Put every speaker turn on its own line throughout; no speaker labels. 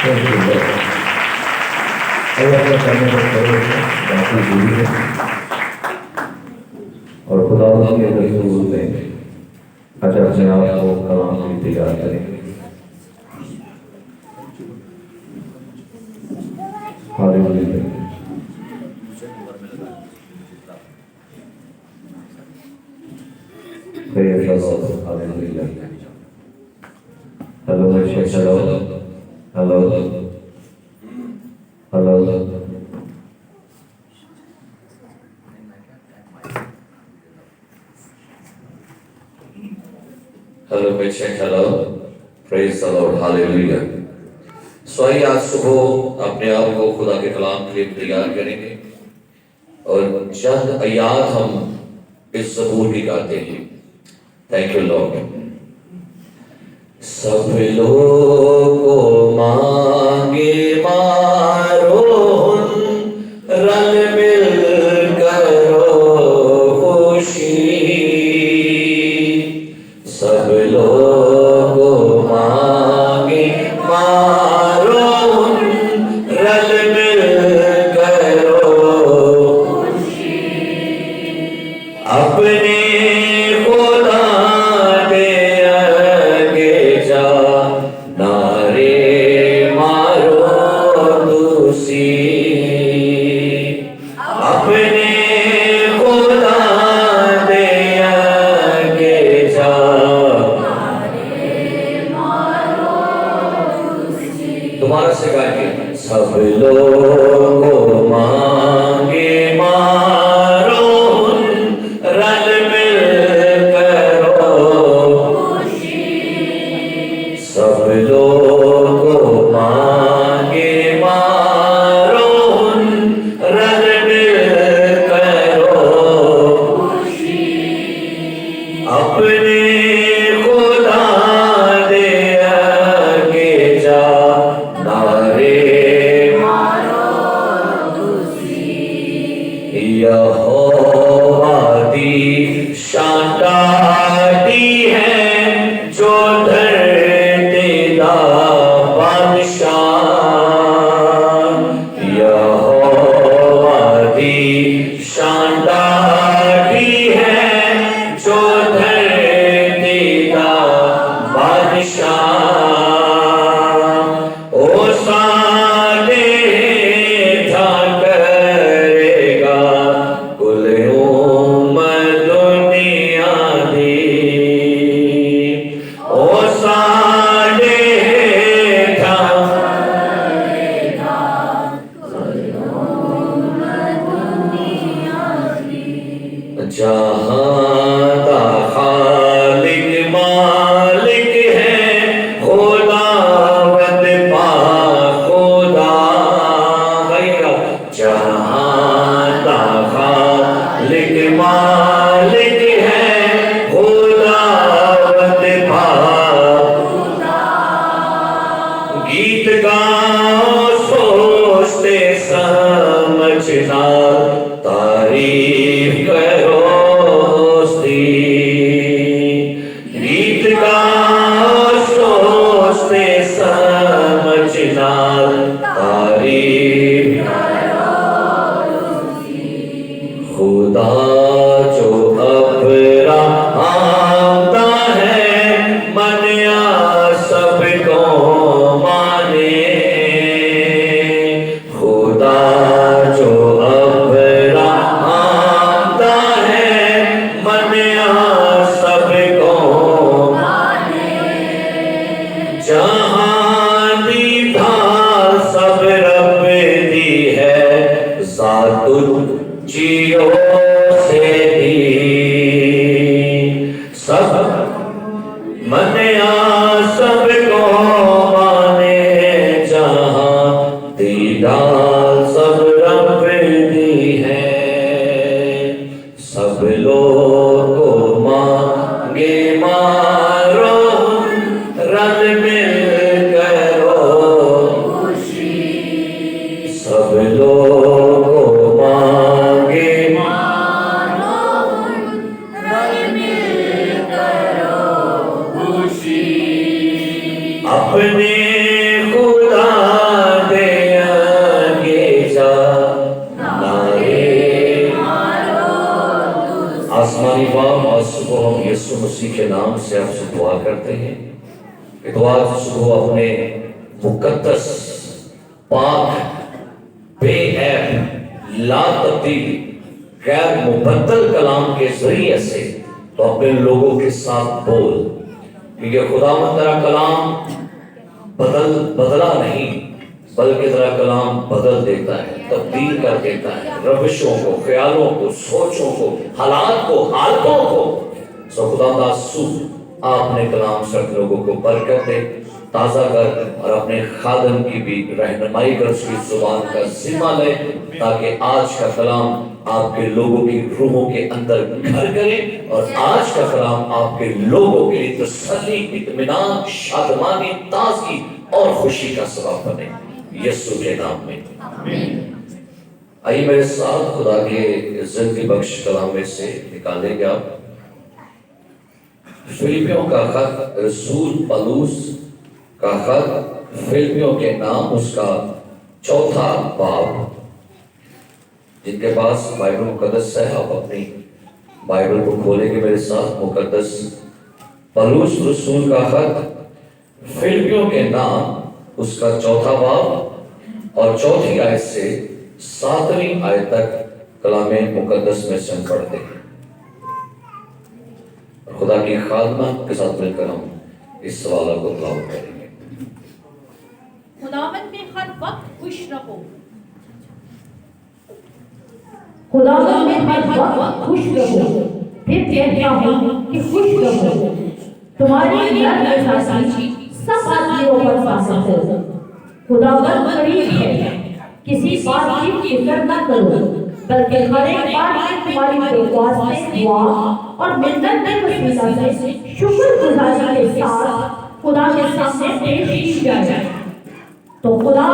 اللہ کا کرنے کا باقی ضروری ہے اور خدا اس کے دستور میں اچھا اپنے آپ کو کلام کی تیار کریں گے. Hallelujah. Praise the lord. Hallelujah. Hello میشک. Hello hello hello.
ہیلو میشک. Hello. Praise the lord. Hallelujah. سوئی آج صبح اپنے آپ کو خدا کے کلام کے لیے تیار کریں گے اور چند آیات ہم اس زبور کی گاتے ہیں. Thank you lord. سب لوگوں کو مانگے مارون رل مل کرو خوشی. سب لوگوں کو مانگے مارون رل مل کرو خوشی. اپنے سب لوگوں کو مانگے مارون رل مل کرو خوشی. سب لوگوں کو مانگے مارون رل مل کرو خوشی. اپنے یہوہ دی شان ڈالی ہے جو دھرتی دا بادشاہ. یہوہ دی شان ڈالی ہے جو دھرتی دا بادشاہ. او سالے جہاں دا خالق مالک ہے خداوند پاک خدا. جہاں دا خالق مالک ہے خداوند پاک خدا. گیت گاؤ سوچتے سمجھنا تعریف کرو. گیت گاؤ سوچتے سمجھنا تعریف کرو. خدا جو ابراہیم آمدہ ہے منیا سب کو مانے. خدا جو جہاں دی ڈھال سب رب دی ہے ذات جیو سے دی. سب منیا سب کو مانے جہاں دی ڈھال سب رب دی ہے. سب لوگ کو مانگے رل مل کرو خوشی. سب لوگ کو مانگے مارون رل مل کرو خوشی. اپنے خدا مسیح کے نام سے آپ سے دعا کرتے ہیں کہ تو آج صبح اپنے مقدس پاک بے عیب لا تبدیل غیر مبدل کلام کے ذریعے سے تو اپنے لوگوں کے ساتھ بول، کیونکہ خداوند تیرا کلام بدلا نہیں بلکہ تیرا کلام بدل دیتا ہے، تبدیل کر دیتا ہے روشوں کو، خیالوں کو، سوچوں کو، حالات کو، حالتوں کو۔ سو خدا صبح آپ نے کلام سے لوگوں کو برکت دے، تازہ کر، اور اپنے خادم کی بھی رہنمائی کر، اس کی زبان کا ذمہ لے، تاکہ آج کا کلام آپ کے لوگوں کی روحوں کے اندر گھر کرے، اور آج کا کلام آپ کے لوگوں کے لیے تسلی، اطمینان، شادمانی، تازگی اور خوشی کا سبب بنے، یسوع کے نام میں آئیے میرے ساتھ خدا کے زندگی بخش کلام میں سے نکالیں گے آپ فلپیوں کا خط، رسول پولس کا خط فلپیوں کے نام، اس کا 4 باب۔ جن کے پاس بائبل مقدس ہے آپ اپنی بائبل کو کھولیں گے میرے ساتھ۔ مقدس پولس رسول کا خط فلپیوں کے نام، اس کا 4 باب اور 4 آیت سے 7 آیت تک کلام مقدس میں سے ہم پڑھتے ہیں۔ خدا کی خادمہ کے ساتھ مل کر ہم اس سوالہ کو تلاوت کریں گے۔
خداوند میں ہر وقت خوش رہو۔
خداوند میں ہر وقت خوش رہو۔ پھر کہتا ہوں کہ خوش رہو۔ تمہاری نرم مزاجی سب آدمیوں پر فاصل ہو۔ خداوند قریب ہے۔ کسی بات کی فکر نہ کرو، بلکہ ہر ایک بات میں تمہاری درخواست میں دعا اور منت کے وسیلہ سے شکر گزاری کے ساتھ خدا کے سامنے پیش کی جائے، تو خدا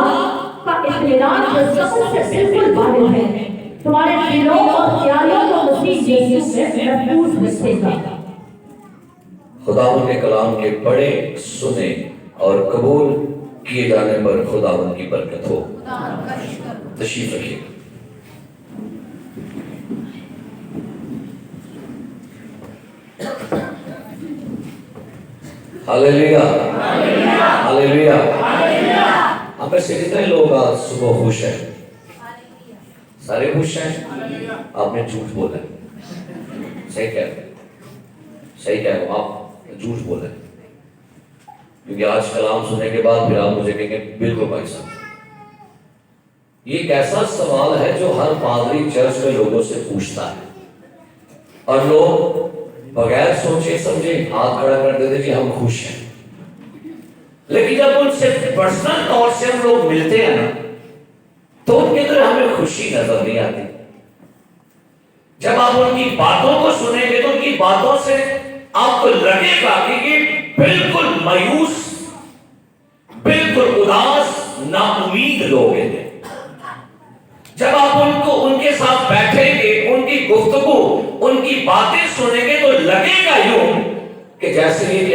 کا اطمینان جو سب سے بالکل واضح ہے تمہارے دلوں اور خیالوں کو مسیح یسوع میں محفوظ رکھے گا۔
خداوند کے کلام کے پڑھے، سنے اور قبول کیے جانے پر خداوند کی برکت ہو۔ تشریف رکھیے۔ ہاللیلویا، ہاللیلویا۔ ہم میں سے کتنے لوگ آج صبح خوش ہیں؟ سارے خوش ہیں؟ آپ نے جھوٹ بولا، صحیح کہہ رہے، صحیح کہہ رہے، آپ جھوٹ بولے، کیونکہ آج کلام سننے کے بعد پھر آپ مجھے کہیں گے بالکل بھائی صاحب۔ یہ ایک ایسا سوال ہے جو ہر پادری چرچ میں لوگوں سے پوچھتا ہے، اور لوگ بغیر سوچے سمجھے ہاتھ کھڑا کر دیتے کہ ہم خوش ہیں، لیکن جب ان سے پرسنل طور سے ہم لوگ ملتے ہیں نا تو ان کے اندر ہمیں خوشی نظر نہیں آتی۔ جب آپ ان کی باتوں کو سنیں گے تو ان کی باتوں سے آپ کو لگے گا کہ یہ بالکل مایوس، بالکل اداس، نا امید لوگ ہیں۔ جب آپ ان کے ساتھ بیٹھیں گے، ان کی گفتگو، ان کی باتیں سنیں گے تو لگے گا یوں کہ جیسے یہ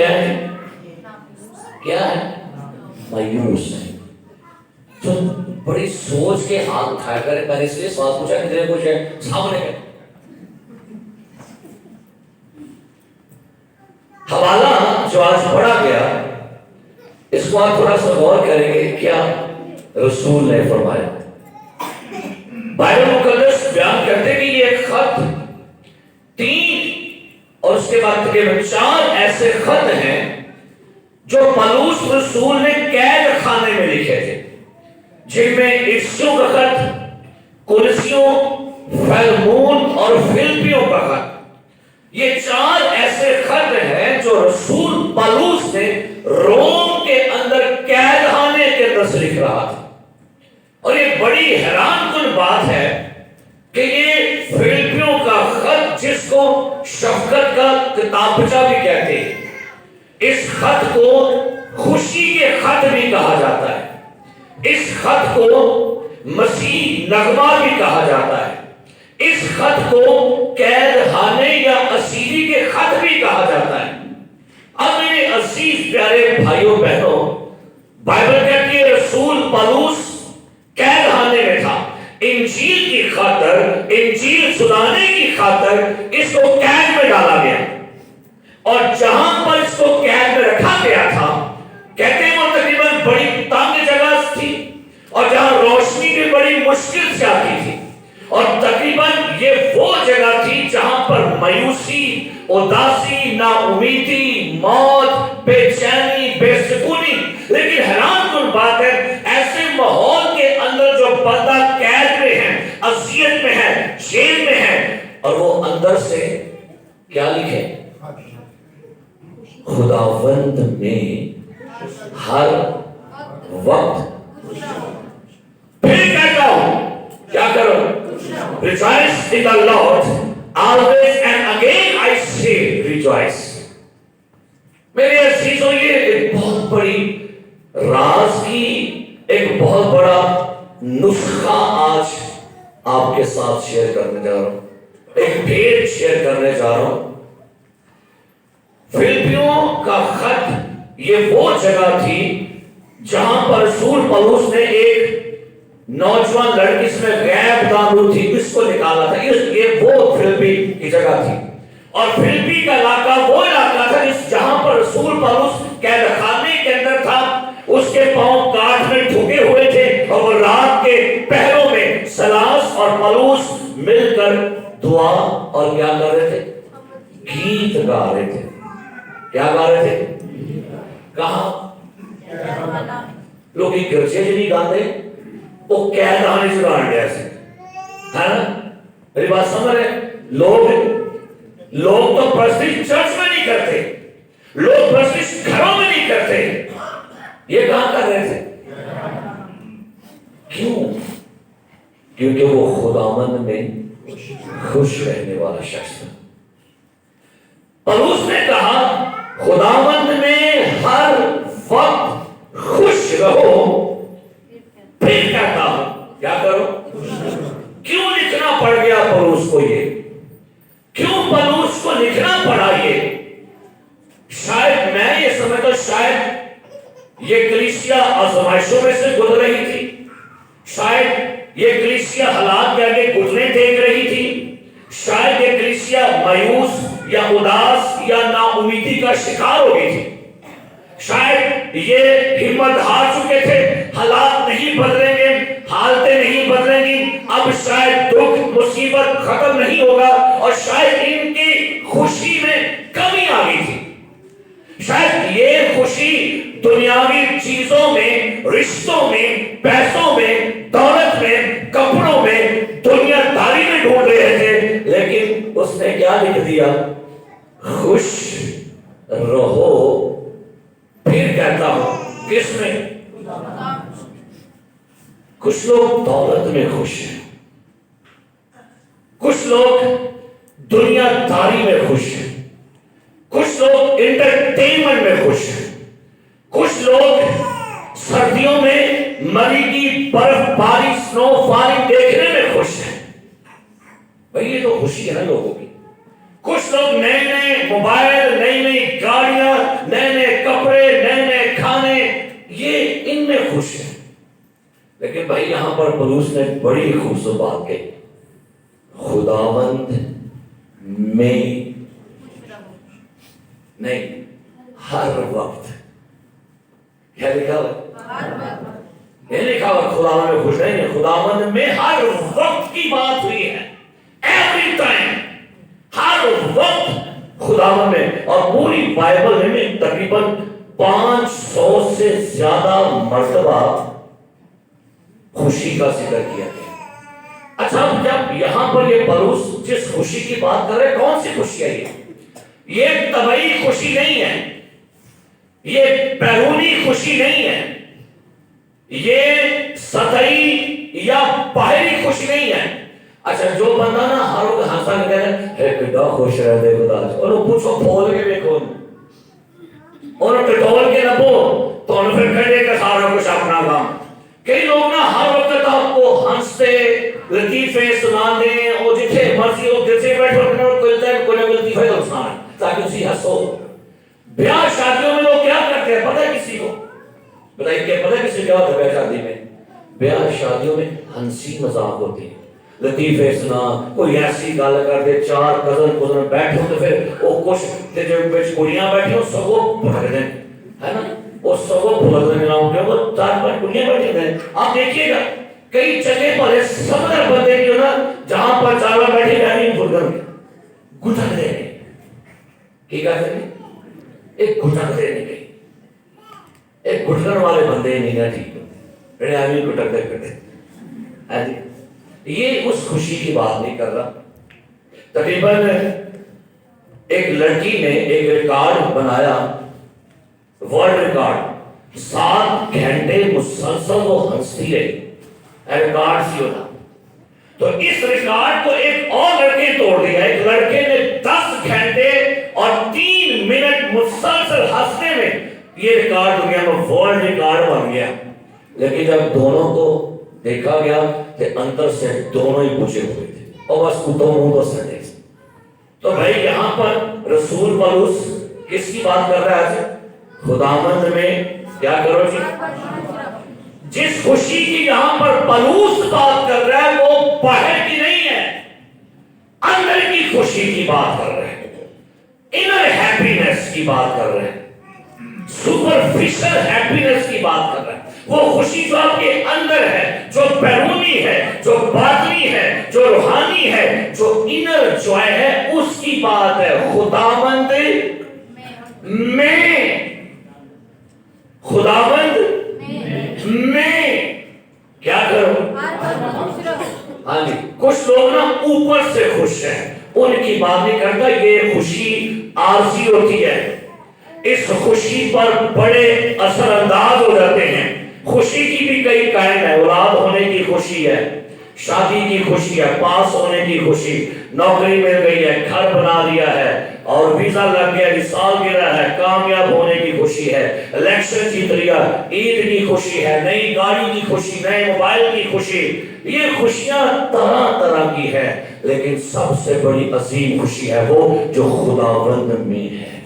کیا ہے مایوس ہے۔ تو بڑی سوچ کے ہاتھ اٹھایا کرے۔ میں نے اس لیے سوال پوچھا کہ تیرے کچھ ہے سامنے ہے۔ حوالہ جو آج پڑھا گیا اس کو آپ تھوڑا سا غور کریں گے کیا رسول نے فرمایا۔ بائبل مقدس بیان کرتے کہ یہ ایک خط 3 اور اس کے بعد تقریباً 4 ایسے خط ہیں جو پولس رسول نے قید خانے میں لکھے تھے، جن میں افسیوں کا خط، کولوسیوں، فیلمون اور فلپیوں کا خط، یہ 4 ایسے خط ہیں جو رسول پولس نے روم کے اندر قید خانے کے اندر سے لکھ رہا تھا۔ اور یہ بڑی حیران کن بات ہے کہ یہ فلپیوں کا خط، جس کو شفقت کا کتابچہ بھی کہتے ہیں، اس خط کو خوشی کے خط بھی کہا جاتا ہے، اس خط کو مسیح نغمہ بھی کہا جاتا ہے، اس خط کو قید خانے یا اسیری کے خط بھی کہا جاتا ہے۔ اب میرے عزیز پیارے بھائیوں بہنوں، بائبل کہتی ہے رسول پولس قید خانے میں تھا، انجیل کی خاطر، انجیل سنانے کی خاطر اس کو قید میں ڈالا گیا۔ اور جہاں پر اس کو قید میں رکھا گیا تھا، کہتے ہیں وہ تقریباً بڑی تنگ جگہ تھی اور جہاں روشنی بھی بڑی مشکل سے آتی تھی، اور تقریباً یہ وہ جگہ تھی جہاں پر مایوسی، اداسی، نا امیدی، موت، بے چینی، بے سکونی۔ لیکن حیران کن بات ہے، ایسے ماحول کے اندر جو بندہ قید میں ہے، اذیت میں ہے، جیل میں ہے، اور وہ اندر سے کیا لکھے؟ خداوند میں ہر وقت، پھر کہتا ہوں کیا کرو؟ Rejoice in the Lord always, and again I say rejoice. میرے عزیزوں، یہ ایک بہت بڑی راز کی ایک بہت بڑا نسخہ آج آپ کے ساتھ شیئر کرنے جا رہا ہوں، ایک بھید شیئر کرنے جا رہا ہوں۔ فلپیوں کا خط یہ وہ جگہ تھی جہاں پر رسول پولس نے ایک نوجوان لڑکی، اس میں غیب دانو تھی، اس کو نکالا تھا۔ یہ وہ فلپی کی جگہ تھی، اور فلپی کا علاقہ وہ علاقہ تھا جہاں پر رسول پولس قید خانے کے اندر تھا۔ اس کے پاؤں کاٹ میں ٹھکے ہوئے تھے، اور وہ رات کے پہروں میں سلاس اور پولس مل کر دعا اور کیا کر رہے تھے؟ گیت گا رہے تھے۔ کیا گا رہے تھے؟ کہاں؟ لوگ یہ گرجے نہیں گاتے، وہ قید خانے سے گانے ایسے، ہے نا؟ میری بات سمجھ رہے؟ لوگ تو پرستش چرچ میں نہیں کرتے، لوگ پرستش گھروں میں نہیں کرتے، یہ کہاں کر رہے تھے؟ کیوں؟ کیونکہ وہ خداوند میں خوش رہنے والا شخص تھا۔ پولس نے کہا خداوند میں ہر وقت خوش رہو، پھر کہتا ہوں کیا کرو؟ کیوں لکھنا پڑ گیا پولس کو یہ؟ کیوں پولس کو لکھنا پڑا یہ؟ شاید میں یہ سمجھتا ہوں شاید یہ کلیسیا آزمائشوں میں سے گزر رہی تھی، شاید یہ کلیسیا حالات کے آگے گزرے دیکھ رہی تھی، شاید یہ کلیسیا مایوس یا اداس یا نا امیدی کا شکار ہو گئی تھی، شاید یہ ہمت ہار چکے تھے، حالات نہیں بدلیں گے، حالتیں نہیں بدلیں گی، اب شاید دکھ مصیبت ختم نہیں ہوگا، اور شاید ان کی خوشی میں کمی آ گئی تھی۔ شاید یہ خوشی دنیاوی چیزوں میں، رشتوں میں، پیسوں میں، دولت میں، کپڑوں میں، دنیا داری میں ڈھونڈ رہے تھے، لیکن اس نے کیا لکھ دیا؟ خوش رہو، پھر کہتا ہوں کس میں؟ کچھ لوگ دولت میں خوش ہیں، کچھ لوگ دنیا داری میں خوش ہیں، کچھ لوگ انٹرٹینمنٹ میں خوش ہیں، کچھ لوگ سردیوں میں مری کی برف باری، سنو فالنگ دیکھنے میں خوش ہیں۔ بھئی یہ تو خوشی ہے نا لوگوں کی۔ کچھ لوگ نئے نئے موبائل، نئی نئی گاڑیاں، نئے نئے کپڑے، نئے نئے کھانے، یہ ان میں خوش ہیں۔ لیکن بھائی یہاں پر پولس نے بڑی خوبصورت بات کہی، خداوند میں نہیں، ہر وقت۔ کیا لکھا ہوا؟ یہ لکھا ہوا خداوند میں خوش نہیں ہے، خداوند میں ہر وقت کی بات ہوئی ہے، ایوری ٹائم، ہر وقت خداوند میں۔ اور پوری بائبل میں تقریباً 500 سے زیادہ مرتبہ خوشی کا ذکر کیا گیا۔ اچھا، جب یہاں پر یہ پولس جس خوشی کی بات کر رہے، کون سی خوشی ہے یہ طبعی خوشی نہیں ہے، یہ بیرونی خوشی نہیں ہے، یہ سطحی یا باہری خوشی نہیں ہے۔ اچھا، جو بندہ نا ہر وقت ہنسا کہہ رہے ہے کتنا خوش رہتے خدا، انہوں پوچھو بھول کے دیکھو، انہوں ٹٹول کے نبو تو انہوں پھر کھڑے کہ سارا کچھ اپنا کام۔ کئی لوگ نا ہر وقت آپ کو ہنستے لطیفے سنا دیں، اور جتنے مرضی ہو دل سے بیٹھو کوئی لطیفے تو سنا تاکہ اسی ہنسو۔ بیاہ شادیوں میں لوگ کیا کرتے ہیں پتہ ہے کسی کو؟ بتائیے کہ پتہ ہے کسی کیا ہوتا ہے بیاہ شادی میں؟ بیاہ شادیوں میں ہنسی مذاق ہوتی ہے، لطیفے سنا کوئی ایسی گل کر دے چار کزن بیٹھو تو پھر وہ کچھ تے جو وچ کڑیاں بیٹھی ہو سگو بھڑک دیں ہے نا وہ سگو بھڑک دیں وہ چار پانچ کڑیاں بیٹھی ہیں آپ دیکھیے گا کئی جگہ پر صبر بندے کی نا جہاں پر چار بیٹھے گئے بھڑک گھٹک دے کی کہتے ہیں ایک گھٹک دے نہیں گئی ایک گھٹکن والے بندے نہیں نا ٹھیک بڑے آدمی گھٹک دے کرتے یہ اس خوشی کی بات نہیں کر رہا. تقریباً ایک لڑکی نے ایک ریکارڈ بنایا ورلڈ ریکارڈ 7 گھنٹے مسلسل وہ ہنستی رہی ریکارڈ سی ہونا. تو اس ریکارڈ کو ایک اور لڑکے توڑ دیا. ایک لڑکے نے 10 گھنٹے اور 3 منٹ مسلسل ہنسنے میں یہ ریکارڈ ہو گیا وہ ورلڈ ریکارڈ بن گیا. لیکن جب دونوں کو دیکھا گیا کہ اندر سے دونوں ہی بجھے ہوئے تھے اور بس کتوں منہ تو سٹے. تو بھائی یہاں پر رسول پولس کس کی بات کر رہا ہے؟ خداوند میں کیا کرو جی. جس خوشی کی یہاں پر پولس بات کر رہا ہے وہ باہر کی نہیں ہے اندر کی خوشی کی بات کر رہے ہیں. انر ہیپینس کی بات کر رہے ہیں سپرفیشل ہیپینس کی بات کر رہے ہیں. وہ خوشی جو آپ کے اندر ہے جو بیرونی ہے جو باطنی ہے جو روحانی ہے جو انر جوائے ہے اس کی بات ہے. خداوند میں خداوند میں کیا کروں. ہاں جی کچھ لوگ نا اوپر سے خوش ہیں ان کی بات نہیں کرتا. یہ خوشی عارضی ہوتی ہے. اس خوشی پر بڑے اثر انداز ہو جاتے ہیں. خوشی کی بھی کئی قائم ہے. اولاد ہونے کی خوشی ہے شادی کی خوشی ہے پاس ہونے کی خوشی نوکری مل گئی ہے گھر بنا لیا ہے اور ویزا لگ گیا سالگرہ ہے کامیاب ہونے کی خوشی ہے الیکشن جیت لیا عید کی خوشی ہے نئی گاڑی کی خوشی نئے موبائل کی خوشی. یہ خوشیاں طرح طرح کی ہے لیکن سب سے بڑی عظیم خوشی ہے وہ جو خداوند میں ہے.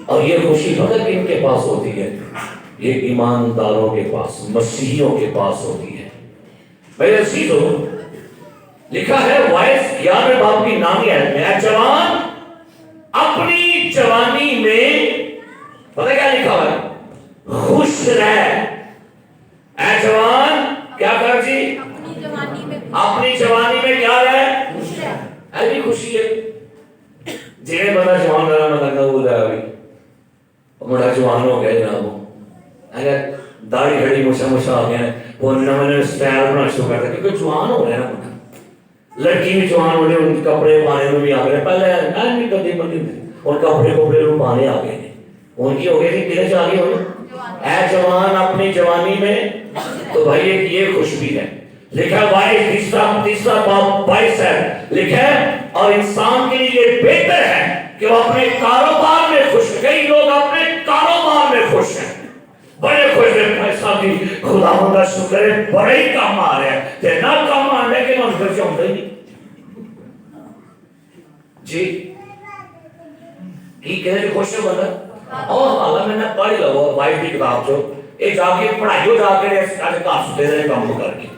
اور یہ خوشی فقط کن کے پاس ہوتی ہے؟ یہ ایمانداروں کے پاس مسیحیوں کے پاس ہوتی ہے. میرے عزیزو لکھا ہے وائس 11 باب کی 9 آیت میں اے جوان اپنی جوانی میں پتہ کیا لکھا ہوا ہے خوش رہ. اے جوان کیا کر جی اپنی جوانی میں کیا رہے ایسی خوشی ہے. جنہیں بندہ جوان رہا میں لگنا بول رہا ہے ابھی بڑا جوان ہو گیا جناب اگر داڑھی گھڑی مچھا مچھا آ گیا وہ نئے سٹائل بنا شروع کرتا کیونکہ جوان ہو رہا ہے نا لڑکی بھی جوان ہو رہے ان کے کپڑے پانے میں بھی آ گئے. پہلے نہیں کرتی بندی اور کپڑے میں پانے آ گئے ان کی ہو گئی تھی کدھر سے آ گئی ہوئی اے جوان اپنی جوانی میں. تو بھائی یہ خوش بھی ہے. لکھا ہے تیسرا باب 22 ہے لکھا ہے اور انسان کے لیے یہ بہتر ہے کہ وہ اپنے کاروبار میں خوش. کئی لوگ اپنے کاروبار میں خوش ہیں بڑے خوش ہیں پیسہ بھی خداوند کا شکر ہے بڑے ہی کام آ رہے ہیں تے نہ کام آنے کے من گھر سے ہوتا ہی نہیں جی کی کہنے کی خوش ہے بندہ. اور حالا میں نے پڑھ لگا وائف کی کتاب جو یہ جا کے پڑھائی ہو جا کے آج کام ستے رہے کام کر کے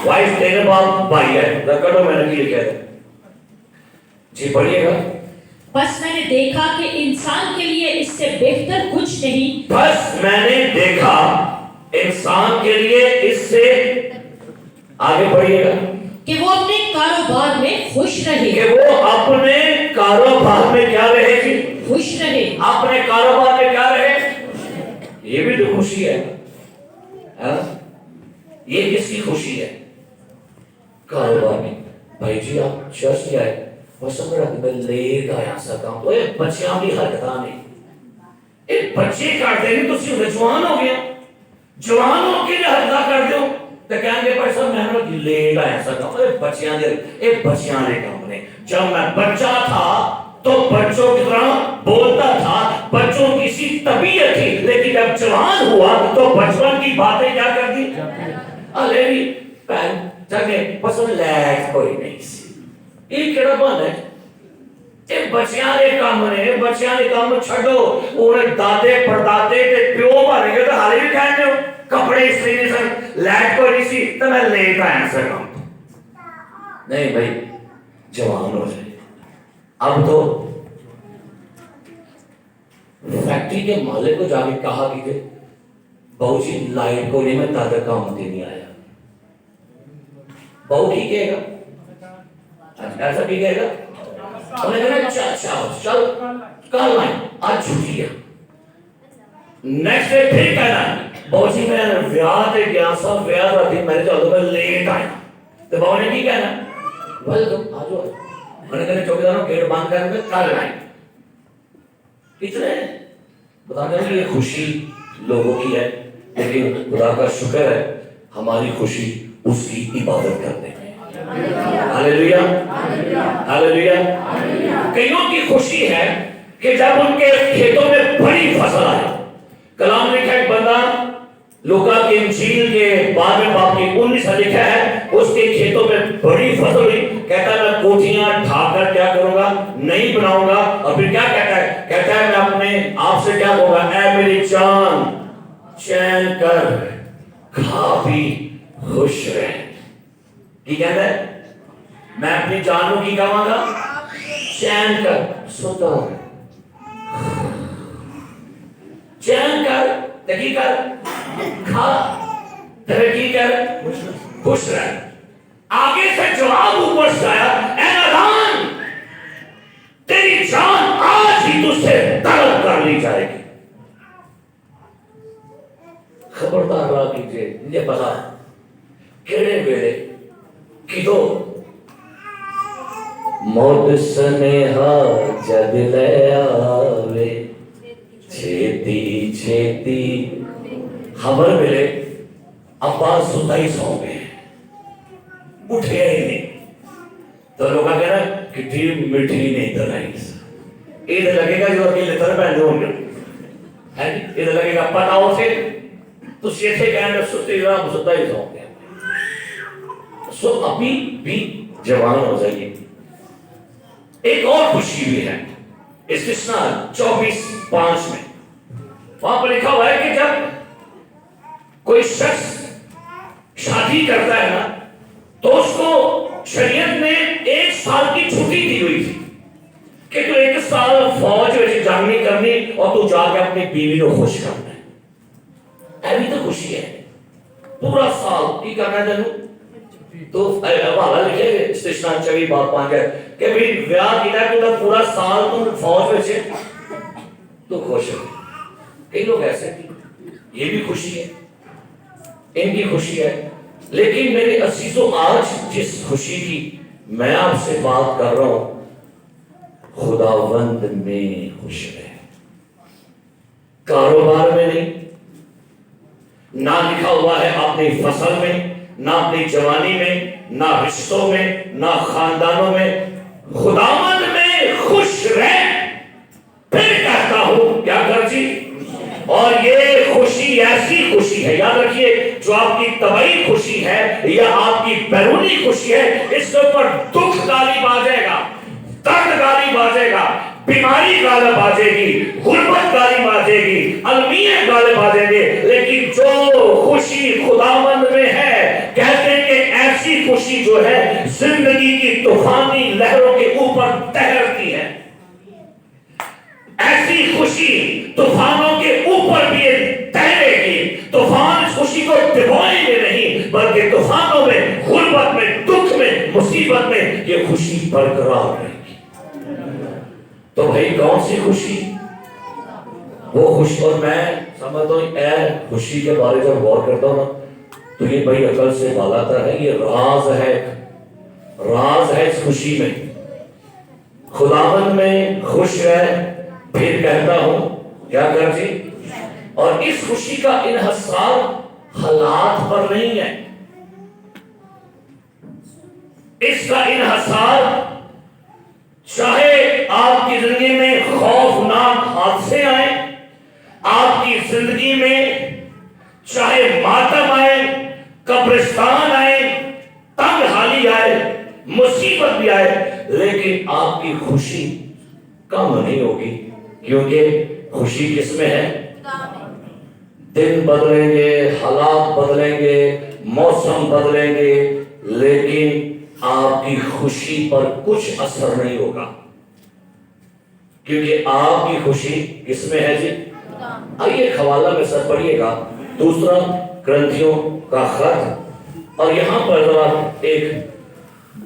وائف تیرے باپ بھائی ہے رکڑو میں نے کی لکھا ہے جی پڑھئے گا.
بس میں نے دیکھا کہ انسان کے لیے اس سے بہتر کچھ نہیں.
بس میں نے دیکھا انسان کے لیے اس سے آگے پڑھئے گا
کہ وہ اپنے کاروبار میں خوش رہے.
کہ وہ اپنے کاروبار میں کیا رہے گی
خوش رہے.
اپنے کاروبار میں کیا رہے یہ بھی تو خوشی ہے. یہ کس کی خوشی ہے کاروبار میں. بھائی جی آپ چرچ میں آئے بس میں لیٹ آیا سکا ہوں یہ بچیاں بھی حرکتاں نہیں یہ بچے کرتے ہیں تو صرف جوان ہو گیا جوان ہو کے حرکتاں کر دو تو کہیں گے بھائی صاحب میں لیٹ آیا سکا ہوں یہ بچیاں نے کام نے. جب میں بچہ تھا تو بچوں کی طرح بولتا تھا بچوں کی سی طبیعت تھی لیکن جب جوان ہوا تو بچپن کی باتیں کیا کر دی الیوی پہن جگہ پسند لیٹ کوئی نہیں سی. یہ کہڑا بند ہے یہ بچیاں نے کام چھڑو انہیں دادے پردادے تے پیو بھانے گے تو حالے بھی کھائیں گے کپڑے اس لیے سن لائٹ کوئی نہیں سی تو میں لیٹ آیا سر کام نہیں بھائی جوان ہو جائے اب تو فیکٹری کے مالک کو جا کے کہا کہ بہو جی لائٹ کو نہیں میں دادا کام نہیں آیا بہو کی کہے گا ایسا بھی کہے گا انہیں کہنا چل کل آئیں آج چھٹی ہے نیکسٹ ڈے پھر کہنا بہو جی میں ویاہ تے گیا سا ویاہ دا دن میں چل دو میں لیٹ آیا تو بہو نے کی کہنا ویلکم آجو انہیں کہنا چوکیداروں گیٹ بند کرنے میں کل آئیں اتنے بتانے کہ یہ خوشی لوگوں کی ہے لیکن خدا کا شکر ہے ہماری خوشی اس کی عبادت کرنے میں ہاللیلویا ہاللیلویا کئیوں کی خوشی ہے کہ جب ان کے کھیتوں میں بڑی فصل آئے کلام لکھا ایک بندہ لوکا کی انجیل کے 12ویں باب کی 19 لکھا ہے اس کے کھیتوں میں بڑی فصل ہوئی کہتا ہے میں کوٹھیاں ڈھا کر کیا کروں گا نہیں بناؤں گا اور پھر کیا کہتا ہے میں اپنے آپ سے کیا کہوں گا اے میری جان چین کر کھا پی خوش رہ کی کہتا ہے میں اپنی جانوں کی کہوں گا چین کر سوتا چین کر تکی کر کھا ترقی کر خوش رہ آگے سے جواب اوپر سے آیا اے نادان تیری جان آج ہی تجھ سے طلب کر لی جائے گی خبردار رہا کیجئے یہ پتا کیڑے ویلے کدو موت سنیہا جد لے آوے چھیتی چھیتی خبر ملے ابا سدائی سو گئے اٹھے ہی نہیں تو لوگ کہنا کتنی میٹھی نہیں دلائی ادھر لگے گا جو اکیلے تر پہنتے ہوں گے ادھر لگے گا پتاؤ سے تو سیٹھے کہنے ستے رہا سدائی سو گئے سو ابھی بھی جوان ہو جائیے ایک اور خوشی بھی ہے استثناء 24:5 میں وہاں پر لکھا ہوا ہے کہ جب کوئی شخص شادی کرتا ہے نا تو اس کو شریعت نے 1 سال کی چھٹی دی ہوئی تھی کہ تو 1 سال فوج ویسے جنگ نہیں کرنی اور تو جا کے اپنی بیوی کو خوش کرنا ہے ایوی تو خوشی ہے پورا سال کی کرنا ہے تینوں تو حوالہ لکھے استثناء 24:5 ہے کہ بھی ویاہ کیتا ہے تو پورا سال تم فوج میں سے تو خوش ہے کئی لوگ ایسے یہ بھی خوشی ہے ان کی خوشی ہے لیکن میرے عزیزوں آج جس خوشی کی میں آپ سے بات کر رہا ہوں خداوند میں خوش ہے کاروبار میں نہیں نہ لکھا ہوا ہے اپنی فصل میں نہ اپنی جوانی میں نہ رشتوں میں نہ خاندانوں میں خداوند میں خوش رہ پھر کہتا ہوں کیا کر جی اور یہ خوشی ایسی خوشی ہے یاد رکھیے جو آپ کی طبعی خوشی ہے یا آپ کی بیرونی خوشی ہے اس کے اوپر دکھ غالب آ جائے گا درد غالب آ جائے گا بیماری غالب آ جائے گی غربت غالب آ جائے گی المیت غالب آ جائیں گے لیکن جو خوشی خداوند میں ہے کہتے ہیں کہ ایسی خوشی جو ہے زندگی کی طوفانی لہروں کے اوپر تیرتی ہے ایسی خوشی طوفانوں کے اوپر بھی تیرے گی طوفان اس خوشی کو دبائیں گے نہیں بلکہ طوفانوں میں غربت میں دکھ میں مصیبت میں یہ خوشی برقرار رہے گی تو بھائی کون سی خوشی وہ خوشی اور میں سمجھتا ہوں اے خوشی کے بارے جب غور کرتا ہوں نا تو یہ بھائی عقل سے بالا ہے یہ راز ہے اس خوشی میں خداوند میں خوش رہ پھر کہتا ہوں کیا کر جی اور اس خوشی کا انحصار حالات پر نہیں ہے اس کا انحصار چاہے آپ کی زندگی میں خوفناک حادثے آئیں آپ کی زندگی میں چاہے ماتم آئے قبرستان آئے تنگ حالی آئے مصیبت بھی آئے لیکن آپ کی خوشی کم نہیں ہوگی کیونکہ خوشی کس میں ہے دن بدلیں گے حالات بدلیں گے موسم بدلیں گے لیکن آپ کی خوشی پر کچھ اثر نہیں ہوگا، کیونکہ آپ کی خوشی کس میں ہے جی؟ آئیے ایک حوالہ میں سر پڑھیے گا، دوسرا کرنتھیوں کا خط، اور یہاں پر ذرا ایک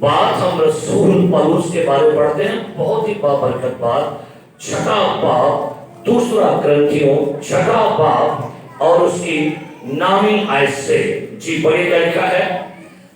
بات ہم رسول پولس کے بارے میں پڑھتے ہیں، بہت ہی بابرکت بات، چھٹا باب، دوسرا کرنتھیوں چھٹا باب اور اس کی نامی آیت سے، جی پڑھیے کیا لکھا ہے؟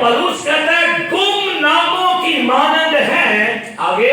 پولس کہتا ہے گمناموں کی مانند ہیں، آگے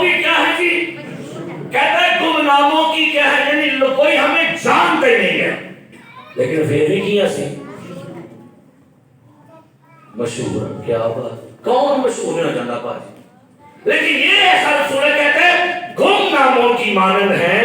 بھی کیا ہے جی؟ کہتا ہے گمناموں کی کیا ہے، یعنی کوئی ہمیں جانتا ہی نہیں ہے لیکن پھر بھی کیا سی مشہور، کیا بات، کون مشہور نہ جانا پاجی، لیکن یہ ایسا رسول کہتے ہیں گمناموں کی مانند ہیں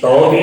تو بھی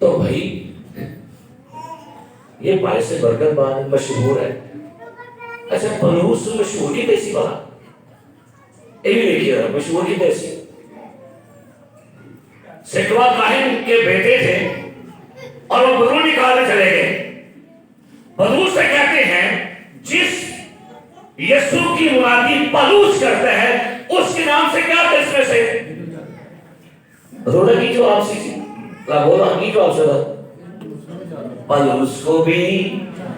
تو بھائی یہ باعث برکت بات مشہور ہے۔ اچھا پولس مشہور کی کیسی بات، یہ بھی دیکھیے ذرا مشہور کی کیسی، سکوا کاہن کے بیٹے تھے اور وہ بدو نکالنے چلے گئے، بدو سے کہتے ہیں جس یسوع کی منادی پولس کرتا ہے اس کے نام سے کیا اس میں سے روڈا کی جو آپ سی بولا کی جو آپ سے پولس کو بھی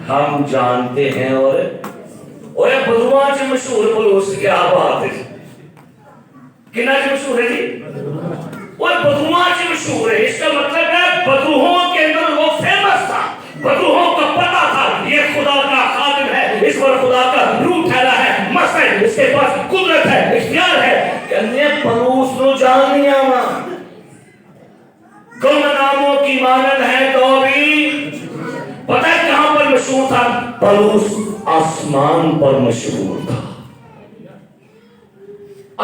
ہم جانتے ہیں، اور بدوا سے مشہور پولس کیا بات ہے، کنا سے مشہور ہے جی، اور بدوا سے مشہور ہے، اس کا مطلب ہے بدوہوں کے اندر وہ فیمس تھا، بدوہوں کو پتا تھا یہ خدا کا خادم ہے، اس پر خدا کا روح ٹھہرا ہے، مست ہے، اس کے پاس قدرت ہے، اختیار ہے، کہنے پولس نو جان نہیں آما، گمناموں کی مانند ہے تو بھی، پتہ ہے کہاں پر مشہور تھا؟ پولس آسمان پر مشہور تھا۔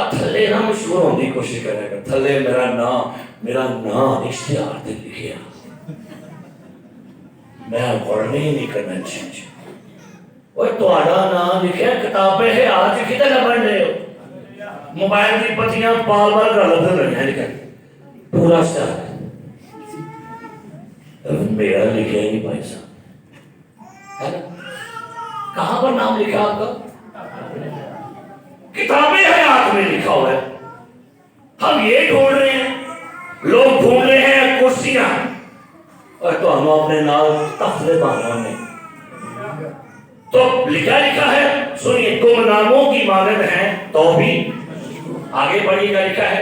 تھلے نہ مشہور ہونے کی کوشش کرے گا، تھلے میرا نام اشتہار دے لکھیا، میں پڑھنے ہی نہیں کرنا چاہیے، وہ تہاڈا نام لکھیا کتابیں ہے آج کدھر نہ پڑھ رہے ہو، موبائل کی پتیاں بار بار غلط رہی ہیں، لیکن پورا اشتہار میرا لکھا ہی نہیں بھائی صاحب، ہے نا؟ کہاں پر نام لکھا آپ کا؟ کتابیں حیات میں لکھا ہوا ہے، ہم یہ ڈھونڈ رہے ہیں، لوگ ڈھونڈ رہے ہیں کرسیاں، اور تو ہم اپنے نال تخت بانوں نے تو لکھا ہے، سنیے گمناموں کی مانند ہیں تو بھی، آگے پڑھیے گا لکھا ہے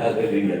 hallelujah।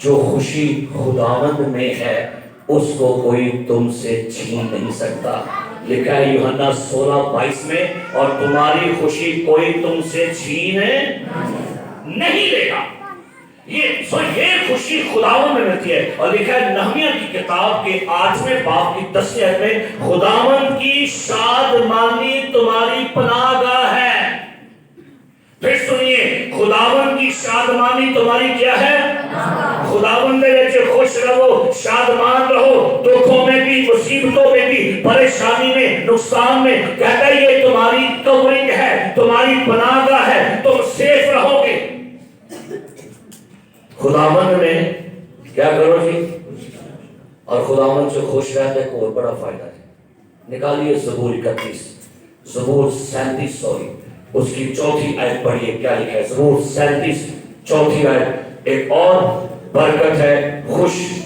جو خوشی خداوند میں ہے اس کو کوئی تم سے چھین نہیں سکتا. لکھا ہے یوحنا 16:22 میں, اور تمہاری خوشی کوئی تم سے چھین نہیں لے گا. یہ خوشی خداوند میں ملتی ہے. اور لکھا ہے نہمیہ کی کتاب کے 8ویں باب کی 10ویں آیت میں, خداوند کی شادمانی تمہاری پناہ گاہ ہے. پھر سنیے, خداوند کی شادمانی تمہاری کیا ہے؟ خداوند نے خوش رہو, شادمان رہو, دکھوں میں بھی, مصیبتوں میں بھی, پریشانی میں, نقصان میں. کہتا ہے یہ تمہاری کورنگ ہے, تمہاری پناہ گاہ ہے, تم سیف رہو گے. خداوند میں کیا کرو جی؟ اور خداوند سے خوش رہتے کو اور بڑا فائدہ ہے. نکالیے زبور 31, زبور 37 سوری, اس کی 4تھی آیت پڑھیے. کیا لکھا ہے زبور 37 4تھی آیت؟ ایک اور برکت ہے خوش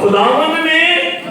خداوند میں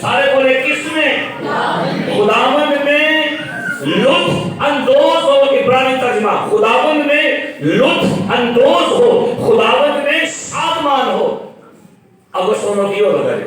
سارے بولے کس میں؟ خداوند میں لطف اندوز ہو. عبرانی ترجمہ, خداوند میں لطف اندوز ہو, خداوند میں شادمان ہو. اب سنو کی ہو لگا ہے,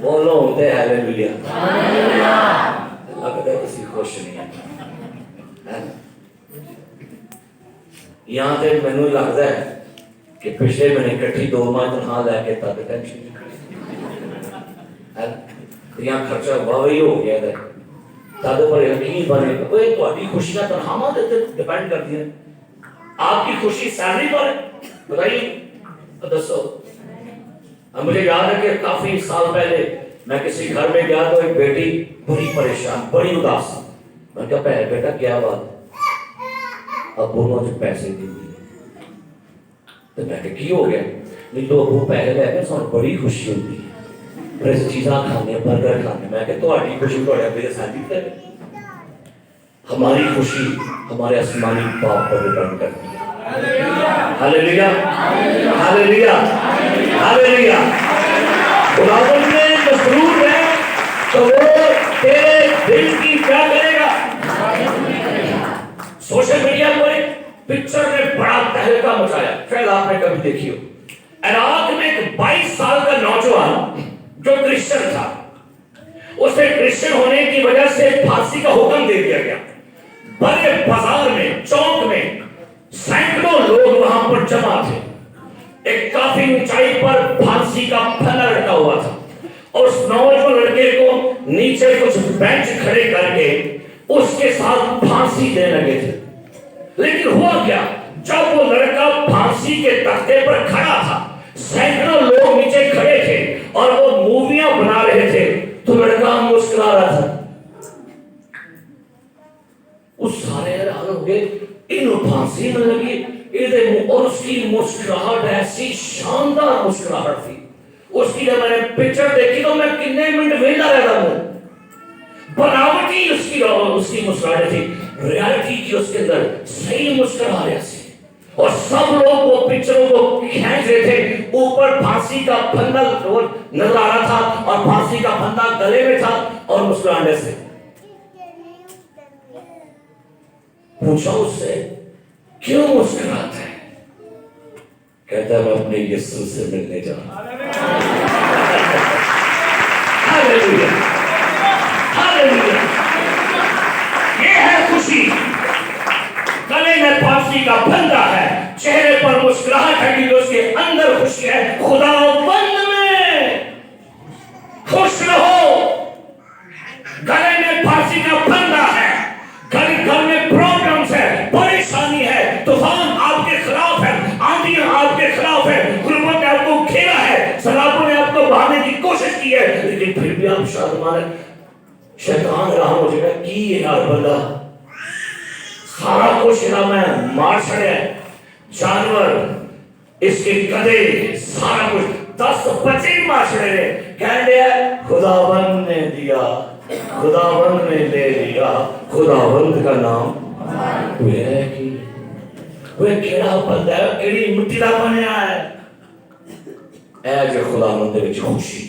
بولو ہوتے ہیں ہیلیلویا. اللہ کہتا ہے کسی خوش نہیں ہے. یہاں سے مینوں لگتا ہے کہ پچھلے مہینے کٹھی 2 ماہ تنخواہ لے کے تب ٹینشن یہاں خرچہ واہی ہو گیا ہے. تب پر یقین بنے گا کوئی تہاڈی خوشیاں تنخواہاں تے ڈیپینڈ کرتی ہیں. آپ کی خوشی سیلری پر بتائیے دسو. مجھے یاد ہے کہ کافی سال پہلے میں کسی گھر میں گیا تو ایک بیٹی بڑی پریشان, بڑی اداس. میں کہا پہلے بیٹا کیا بات؟ ابو مجھے پیسے دی تو میں کہا کی ہو گیا؟ نہیں تو ابو پیسے لے کے سن بڑی خوشی ہوتی ہے, پھر چیزاں کھانے, برگر کھانے. میں کہا تہاڈی خوشی تہاڈے ابے ساتھی کرے. ہماری خوشی ہمارے آسمانی باپ پر ڈیپینڈ کرتی ہے. ہاللیلویا ہاللیلویا ہاللیلویا. خداوند میں مسرور ہے تو وہ تیرے دل کی کیا کرے گا؟ سوشل میڈیا پر ایک پکچر نے بڑا تہلکہ مچایا, شاید آپ نے کبھی دیکھی ہو. عراق میں ایک 22 سال کا نوجوان جو کرسچن تھا, اسے کرسچن ہونے کی وجہ سے پھانسی کا حکم دے دیا گیا. بڑے بازار میں, چوک میں سینکڑوں لوگ وہاں پر جمع تھے. ایک کافی اونچائی پر پھانسی کا پھنا لٹکا ہوا تھا, اور اس نوجوان لڑکے کو نیچے کچھ بینچ کھڑے کر کے اس کے ساتھ پھانسی دینے لگے تھے. لیکن ہوا کیا, جب وہ لڑکا پھانسی کے تختے پر کھڑا تھا, سینکڑوں لوگ نیچے کھڑے تھے اور وہ موویاں بنا رہے تھے, تو لڑکا مسکرا رہا تھا. اس سارے حیران ہو گئے, انہوں پھانسی میں لگی, اور اس کی مسکراہٹ ایسی شاندار مسکراہٹ تھی. اس کی جب میں نے پکچر دیکھی تو میں کتنے منٹ ویلا رہتا ہوں. بناوٹی اس کی مسکراہٹ تھی, ریالٹی کی اس کے اندر صحیح مسکرا رہے تھے. اور سب لوگ وہ پکچروں کو کھینچ رہے تھے. اوپر پھانسی کا پھندا نظر آ رہا تھا, اور پھانسی کا پھندا گلے میں تھا, اور مسکرانے سے پوچھا اس سے کیوں مسکراتا ہے؟ کہتا ہے میں اپنے یسوع سے ملنے جا رہا ہوں. ہاللیلویا ہاللیلویا. یہ ہے خوشی. گلے میں پھانسی کا پھندا ہے, چہرے پر مسکراہٹ ہے کہ اس کے اندر خوشی ہے. خداوند میں خوش رہو. گلے میں پھانسی کا پھندا ہے, گھر میں پرابلمز ہے, پریشانی ہے, طوفان آپ کے خلاف ہے, آندھیاں آپ کے خلاف ہے, غربت نے آپ کو گھیرا ہے, سیلابوں نے آپ کو بہانے کی کوشش کی ہے, لیکن پھر بھی آپ شادمان ہیں. شیطان راہ ہو جائے گا کی ہے یار بندہ, سارا کچھ نہ میں مار چھڑے, جانور اس کے گدھے سارا کچھ 10 بچے مار چھڑے. کہہ دیا خداوند نے دیا, خداوند نے لے لیا, خداوند کا نام کوئی ہے کہ کوئی کیڑا بندہ ہے, کیڑی مٹی دا بنیا ہے. اے جو خداوند دے وچ خوشی,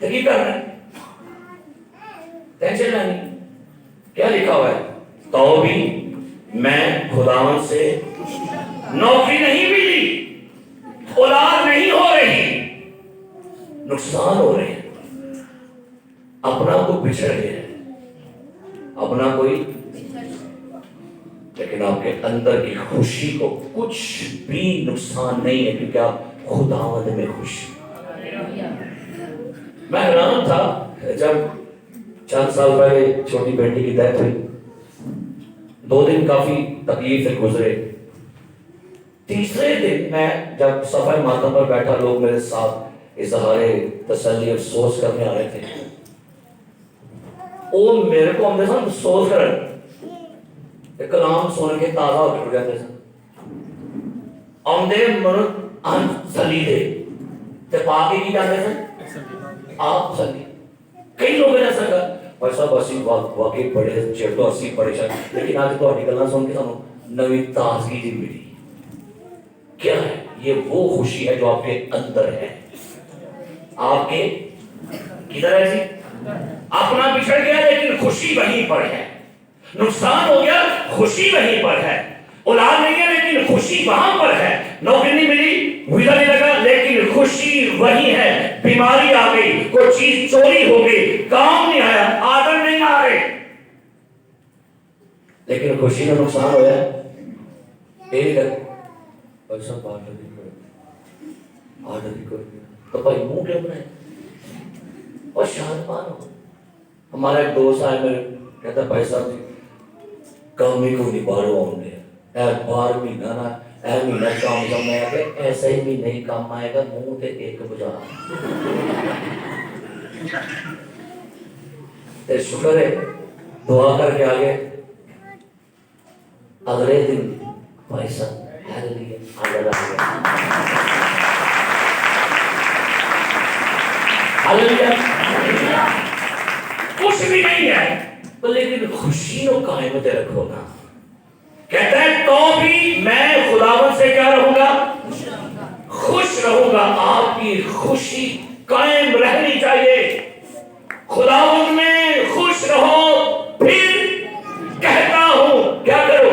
تو کی کرنا ہے؟ ٹینشن نہیں. کیا لکھا ہوا ہے؟ تو بھی میں خداوند سے نوکری نہیں ملی، اولاد نہیں ہو رہی، نقصان ہو رہے ہیں، اپنا کو بچھڑ گیا، اپنا کوئی، لیکن آپ کے اندر کی خوشی کو کچھ بھی نقصان نہیں ہے، کیونکہ آپ خداوند میں خوش ہیں. میں حیران تھا جب چند سال پہلے چھوٹی بیٹی کی ڈیتھ ہوئی. 2 دن کافی تکلیف سے گزرے. تیسرے دن میں جب صفحہ ماتم پر بیٹھا، لوگ میرے ساتھ اظہار تسلی افسوس کرنے آ رہے تھے. وہ میرے کو ہم ساتھ افسوس کر کلام سن کے تازہ ہو کے جاتے سن. آمدے مرد ان سلی دے تے پاکی کی جاتے سن آپ سلی. کئی لوگ نے ایسا کہا بھائی صاحب اسی واقعی بڑے چیر تو اسی پریشان، لیکن آج تو گلاں سن کے سانو نوی تازگی دی ملی. کیا ہے یہ؟ وہ خوشی ہے جو آپ کے اندر ہے. آپ کے کدھر ہے جی؟ اپنا بچھڑ گیا لیکن خوشی وہیں پر ہے. نقصان ہو گیا، خوشی وہیں پر ہے. اولاد نہیں ہے لیکن خوشی وہاں پر ہے. نوکری نہیں ملی، ویزا نہیں لگا، لیکن خوشی وہی ہے. بیماری آ گئی، کوئی چیز چوری ہو گئی، کام نہیں آیا، آرڈر نہیں آ رہے، لیکن خوشی کا نقصان ہوا ہے. ایک ایسا آرڈر نہیں کرو تو بھائی منہ کیوں بنائے اور شان مانو. ہمارا ایک دوست آئے میرے کہتا بھائی صاحب جی کام ہی کو نہیں بارو آؤں گے اے 12 مہینہ نا اے مہینہ کام جب میں آگے ایسا ہی بھی نہیں کام آئے گا. منہ تے ایک بجا تے شکر ہے دعا کر کے آگے. اگلے دن بھائی صاحب ہیلیلویا ہیلیلویا کچھ بھی نہیں ہے لیکن خوشی کو قائم تے رکھو نا. کہتا ہے تو بھی میں خداوند سے کیا رہوں گا؟ خوش رہوں گا. آپ کی خوشی قائم رہنی چاہیے. خداوند میں خوش رہو. پھر کہتا ہوں کیا کرو؟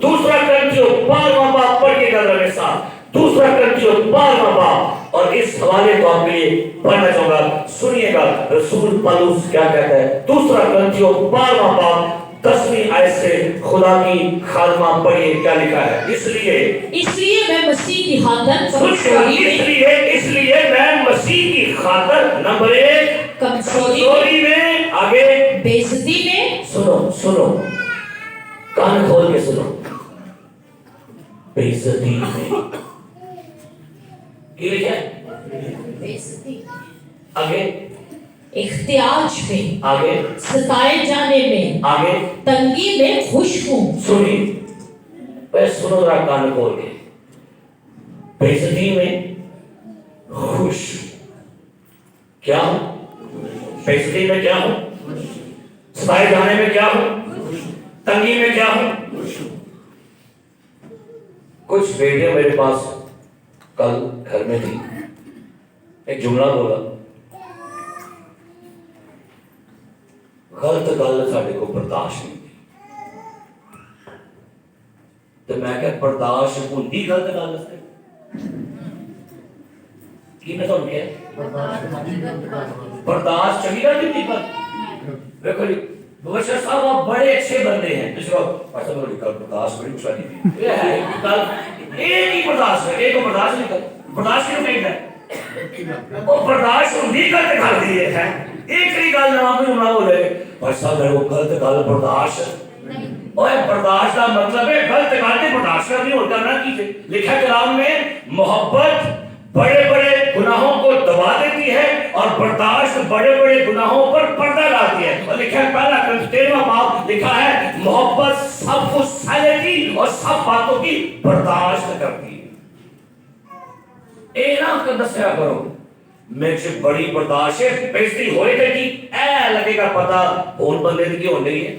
2 کرنتھیوں 12واں باب پڑھیے گا میرے ساتھ. 2 کرنتھیوں 12واں باب. اور اس حوالے کو آپ کے لیے پڑھنا چاہوں گا. سنیے گا رسول پالوس کیا کہتا ہے. 2 کرنتھیوں 12واں باب 10ویں آیت سے خدا کی خادمہ پڑھیے کیا لکھا ہے. اس لیے
میں مسیح کی خاطر
اس لیے میں مسیح کی خاطر نمبر 1 کمزوری میں، آگے
بے عزتی میں،
سنو کان کھول کے سنو، بے عزتی میں کی لکھا ہے؟
بے عزتی،
آگے
احتیاج میں،
آگے
ستائے جانے میں،
آگے
تنگی میں خوش ہوں.
سنی بس سنو ذرا کان کھول کے. بے عزتی میں خوش کیا ہوں؟ بے عزتی میں کیا ہوں؟ ستائے جانے میں کیا ہوں؟ تنگی میں کیا ہوں؟ کچھ بیٹیاں میرے پاس کل گھر میں تھی، ایک جملہ بولا غلط گل ساڈے کو برداشت نہیں تھی. تو میں کہ برداشت ہوندی غلط گل سے کی میں تھانوں کہیا برداشت چنگی گل نہیں پر دیکھو جی بشر صاحب آپ بڑے اچھے بندے ہیں. اس کو ایسا بڑی گل برداشت بڑی مشکل تھی. یہ ہے گل ایک ہی برداشت ہے، ایک کو برداشت نہیں کر. برداشت کیوں نہیں ہے؟ وہ برداشت ہوندی غلط گل دی ہے. ایک ہی گل نہ کوئی نہ بولے بھائی صاحب میرے کو غلط گل برداشت اور برداشت کا مطلب ہے غلط گل تے برداشت کرنی اور کرنا کیجیے. لکھا کلام میں محبت بڑے بڑے گناہوں کو دبا دیتی ہے اور برداشت بڑے بڑے گناہوں پر پردہ ڈالتی ہے. اور لکھا ہے پہلا کرنتھیوں 13واں باب لکھا ہے محبت سب کو سہ لیتی اور سب باتوں کی برداشت کرتی ہے. اے نہ دسیا کرو میں سے بڑی برداشت ہے بےزتی ہوئے گی کہ اے لگے گا پتا کون بندے کی کیوں نہیں ہے.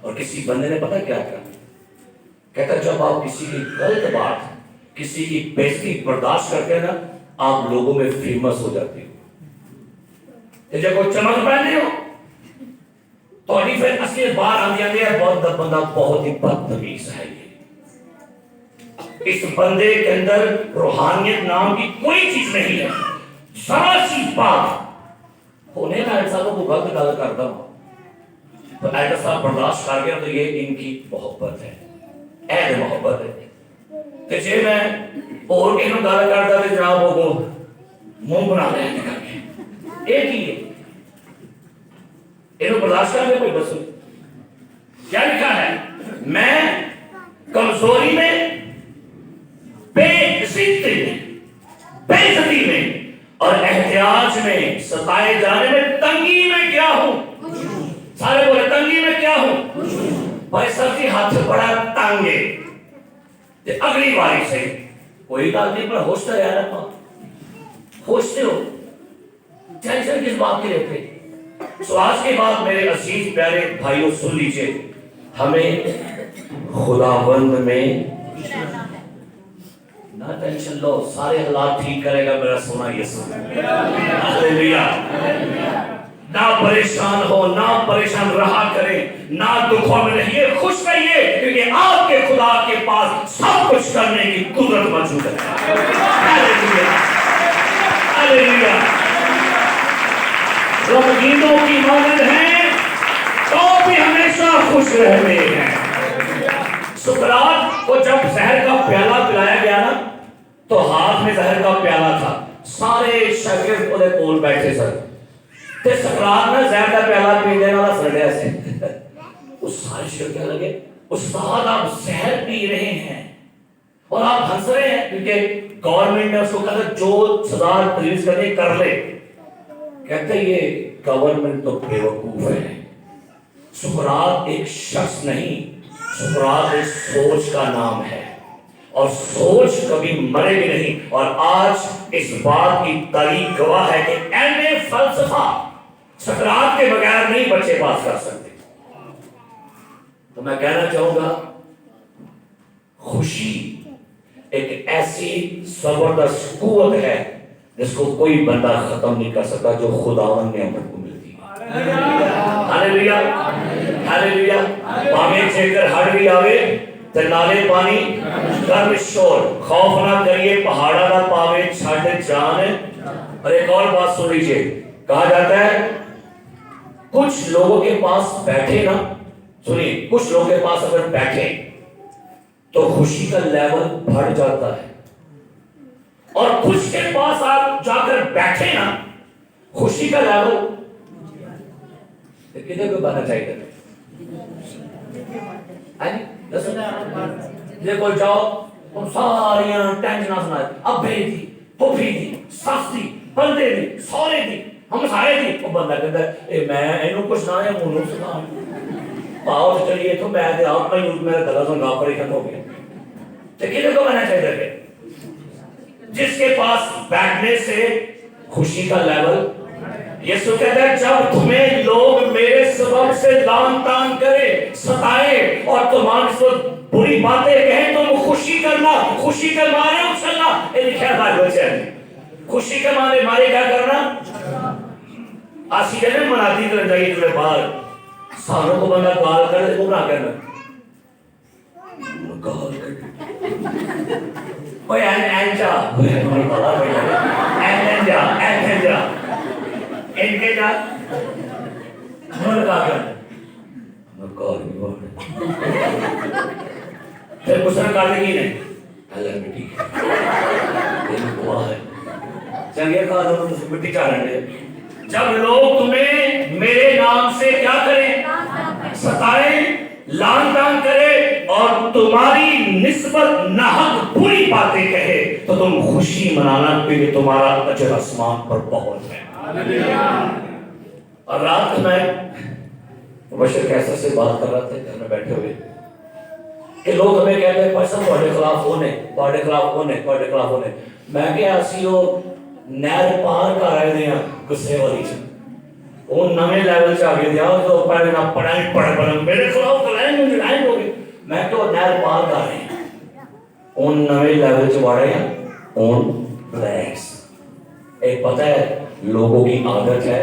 اور کسی بندے نے پتا کیا کہا؟ کہتا جب آپ کسی کی غلط بات کسی کی بےزتی برداشت کرتے ہیں نا آپ لوگوں میں فیمس ہو جاتے ہو. تے جے کوئی چمک پہنے ہو تھوڑی پھر اصلی بار آندی ہے بہت بندہ بہت ہی بدتمیز ہے اس بندے کے اندر روحانیت نام کی کوئی چیز نہیں ہے ذرا سی بات ہونے کا انسانوں کو غلط گل کرتا ہوں تو ایڈر صاحب برداشت کر گیا تو یہ ان کی محبت ہے اہل محبت ہے تو جے میں اور انہوں گل کرتا تو جناب وہ منہ بنا لے کر کے ایک ہی ہے انہوں برداشت کر گیا کوئی بس کیا لکھا ہے میں کمزوری میں بے عزتی میں اور احتیاج میں ستائے جانے میں تنگی میں کیا ہوں سارے بولے تنگی میں کیا ہوں بھائی سر کی ہاتھ بڑا تنگ ہے اگلی باری سے کوئی بات نہیں پر ہوش تو یاد رکھو ہوش سے ہو ٹینشن کس بات کی رہتے سو آج کے بعد میرے عزیز پیارے بھائیوں سن لیجئے ہمیں خداوند میں نہ ٹینشن لو سارے حالات ٹھیک کرے گا میرا سونا یسوع ہاللویا نہ پریشان ہو نہ پریشان رہا کریں نہ دکھوں میں رہیے خوش رہیے کیونکہ آپ کے خدا کے پاس سب کچھ کرنے کی قدرت موجود ہے ہاللویا ہاللویا غمگینوں کی مانند ہیں تو بھی ہمیشہ خوش رہتے ہیں سقراط کو جب زہر کا پیالہ پلایا گیا نا تو ہاتھ میں زہر کا پیالہ تھا سارے شاگرد اودے کول بیٹھے سن تے سقراط نے زہر کا پیالہ پینے والا سڑیا سے اس سارے شاگرد کہنے لگے استاد آپ زہر پی رہے ہیں اور آپ ہنس رہے ہیں کیونکہ گورنمنٹ نے اس کو کہا جو سزا ریلیز کرنے کر لے کہتے یہ گورنمنٹ تو بے وقوف ہے سقراط ایک شخص نہیں سقراط ایک سوچ کا نام ہے اور سوچ کبھی مرے گی نہیں اور آج اس بات کی تاریخ گواہ ہے کہ ایم اے فلسفہ سقراط کے بغیر نہیں بچے پاس کر سکتے تو میں کہنا چاہوں گا خوشی ایک ایسی زبردست قوت ہے جس کو کوئی بندہ ختم نہیں کر سکتا جو خداوند نے ہم کو ملتی ہے ہاللویا ہاللویا پاویں جے کر ہڑ بھی آوے تے نالے پانی گرم شور خوف نہ کریے پہاڑا نہ پاوے چھڑ جان اور ایک اور بات سن لیجئے کہا جاتا ہے کچھ لوگوں کے پاس بیٹھے نا سنیے کچھ لوگوں کے پاس اگر بیٹھے تو خوشی کا لیول بڑھ جاتا ہے اور کچھ کے پاس آپ جا کر بیٹھے نا خوشی کا لیول کتنے کو بنا چاہیے دیکھو جاؤ تم ساری ٹینشن سنا ابے تھی پھوپھی تھی ساس تھی بندے تھی سورے تھی ہم سارے تھی وہ بندہ کہتا ہے میں اینو کچھ نہ ہے منو سنا پاؤ چلیے تو میں دے آپ میں یوز میرا گلا سن گا پریشان ہو گیا تو کتنے کو بنا چاہیے جس کے پاس بیٹھنے سے خوشی کا لیول یسوع کہتا ہے جب تمہیں لوگ میرے سبب سے لعن طعن کرے ستائے اور تمہارے سے بری باتیں کہیں تم خوشی کرنا خوشی کے مارے اچھلنا یہ لکھا ہے بائبل سے خوشی کے مارے کیا کرنا آسی کہنے مناتی کرنے جائیے تمہیں باہر سانوں کو بندہ گال کر دے وہ نہ کرنا گال کر کوئی اینجا ہمیں پتا اینجا اینجا ان کے جا ہمیں کہا کرنا ہمیں گال بھی بہت پھر مسلم کارنے کی نہیں اللہ مٹی یہ دعا ہے چنگے کہا دو مٹی چاہنے دے جب لوگ تمہیں میرے نام سے کیا کریں ستائیں لعن طعن کرے اور تمہاری نسبت ناحق بری باتیں کہے تو تم خوشی منانا کیونکہ تمہارا اجر آسمان پر بہت ہے اور رات میں مبشر کیسر سے بات کر رہا تھا گھر میں بیٹھے ہوئے کہ لوگ ہمیں کہتے ہیں پرسن تھوڑے خلاف ہونے تھوڑے خلاف ہونے تھوڑے خلاف ہونے میں کیا اسی وہ نہر پار کر رہے ہیں غصے والی چ وہ نویں لیول سے آگے دیا تو پہلے نہ پڑھائیں پڑھ میرے خلاف کلائیں مجھے لائن ہو گئے میں تو نہر پار کر رہے ہیں ان نویں لیول سے بڑھ رہے ہیں اون بلیکس ایک پتہ ہے لوگوں کی عادت ہے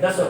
10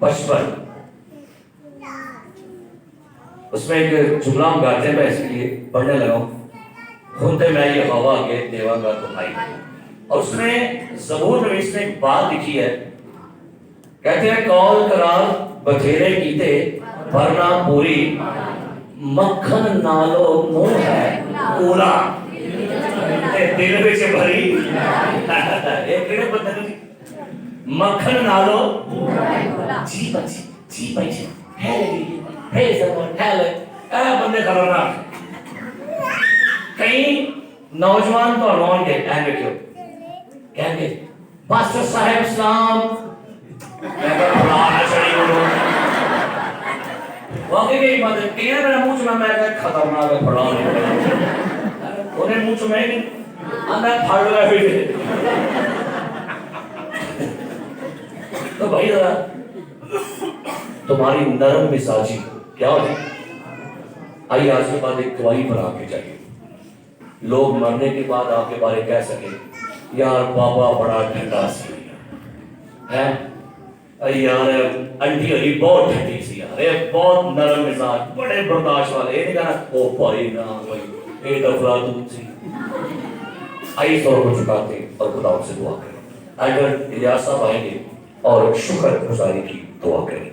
55 اس میں ایک جملہ ہم گاتے ہیں، میں اس لیے پڑھنے لگا ہوں، خود میں یہ ہوا کے دیوا کا تمہائی، اور اس میں زبور میں اس نے ایک بات لکھی ہے، کہتے ہیں کال قرار بتھیرے کیتے بھرنا پوری، مکھن نالو منہ ہے کولا، دل وچ بھری ایک کہڑے بندے نے مکھن نالو جی بچی جی بچی ہے سمون ہے اے بندے خطرناک۔ کئی نوجوان تو لون گے اینڈ کیوں کہیں گے پاسٹر صاحب اسلام میں کہا پرانا چڑی ہوں واقعی کی بات ہے، کہیں میرا منہ چنا میں کہا خطرناک ہے پرانا انہیں منہ چمائے نہیں اندر پھاڑ لگا ہوئی تھے۔ تو بھائی ذرا تمہاری نرم مزاجی کیا ہوتی؟ آئیے آج کے بعد ایک گواہی پر آ کے چاہیے، لوگ مرنے کے بعد آپ کے بارے کہہ سکیں یار بابا بڑا ٹھنڈا سی ہے، یار انٹی علی بہت ٹھنڈی سی یار، یہ بہت نرم مزاج بڑے برداشت والے، یہ نہیں کہنا او بھائی نا بھائی یہ افلاطون سی۔ آئیے سور کو چکاتے اور خدا سے دعا کریں، اگر الیاس صاحب آئیں گے اور شکر گزاری کی دعا کریں۔